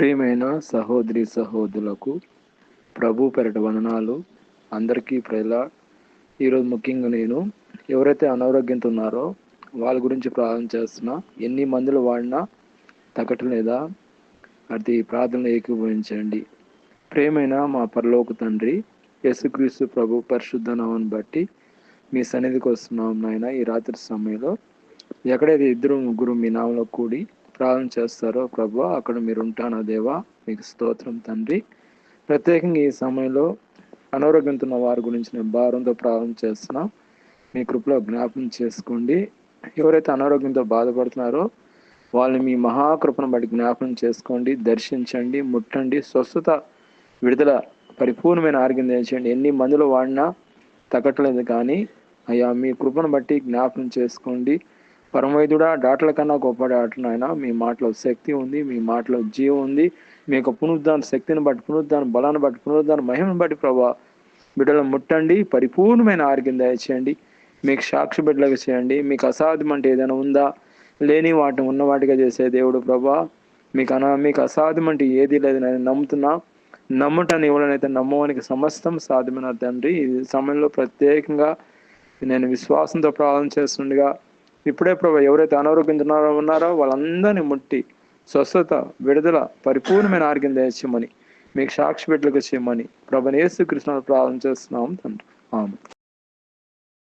ప్రియమైన సహోదరి సహోదరులకు ప్రభు పెరట వందనాలు. అందరికీ ప్రేలా. ఈరోజు ముఖ్యంగా నేను ఎవరైతే అనారోగ్యంతో ఉన్నారో వాళ్ళ గురించి ప్రార్థన చేస్తున్నా. ఎన్ని మందులు వాడినా తగ్గట్లేదా? అది ప్రార్థనలు ఏకీభవించండి. ప్రియమైన మా పరలోక తండ్రి, యేసుక్రీస్తు ప్రభు పరిశుద్ధ నామాన్ని బట్టి మీ సన్నిధికి వస్తున్నాం నాయన. ఈ రాత్రి సమయంలో ఎక్కడైతే ఇద్దరు ముగ్గురు మీ నామంలో కూడి ప్రార్థన చేస్తారో ప్రభు, అక్కడ మీరు ఉంటానా దేవా. మీకు స్తోత్రం తండ్రి. ప్రత్యేకంగా ఈ సమయంలో అనారోగ్యంతో ఉన్న వారి గురించి నేను భారంతో ప్రార్థన చేస్తున్నా. మీ కృపలో జ్ఞాపకం చేసుకోండి. ఎవరైతే అనారోగ్యంతో బాధపడుతున్నారో వాళ్ళని మీ మహాకృపను బట్టి జ్ఞాపకం చేసుకోండి, దర్శించండి, ముట్టండి, స్వస్థత, విడుదల, పరిపూర్ణమైన ఆరోగ్యం తెచ్చండి. ఎన్ని మందులు వాడినా తగ్గట్లేదు కానీ అయ్యా మీ కృపను బట్టి జ్ఞాపకం చేసుకోండి. పరమైదుడా, డాక్టర్ల కన్నా గొప్ప డాక్టర్ నాయన. మీ మాటలో శక్తి ఉంది, మీ మాటలో జీవం ఉంది. మీ యొక్క పునరుద్ధాన శక్తిని బట్టి, పునరుద్ధాన బలాన్ని బట్టి, పునరుద్ధాన మహిమను బట్టి ప్రభా బిడ్డలను ముట్టండి, పరిపూర్ణమైన ఆరోగ్యం దయచేయండి. మీకు సాక్షి బిడ్డలుగా చేయండి. మీకు అసాధ్యం అంటే ఏదైనా ఉందా? లేని వాటిని ఉన్న వాటిగా చేసే దేవుడు ప్రభా. మీకు అసాధ్యం అంటే ఏది లేదు నేను నమ్ముతున్నా. నమ్ముటాన్ని ఎవరైతే నమ్మవానికి సమస్తం సాధ్యమైన తండ్రి. ఈ సమయంలో ప్రత్యేకంగా నేను విశ్వాసంతో ప్రార్థన చేస్తుండగా ఇప్పుడే ప్రభా ఎవరైతే అనారోగ్యంతో ఉన్నారో వాళ్ళందరినీ ముట్టి స్వస్థత, విడుదల, పరిపూర్ణమైన ఆరోగ్యం దయచేయమని, మీకు సాక్షి బిడ్డలుగా చేయమని ప్రభు యేసుక్రీస్తును ప్రార్థన చేస్తున్నాం తండ్రి. ఆమేన్.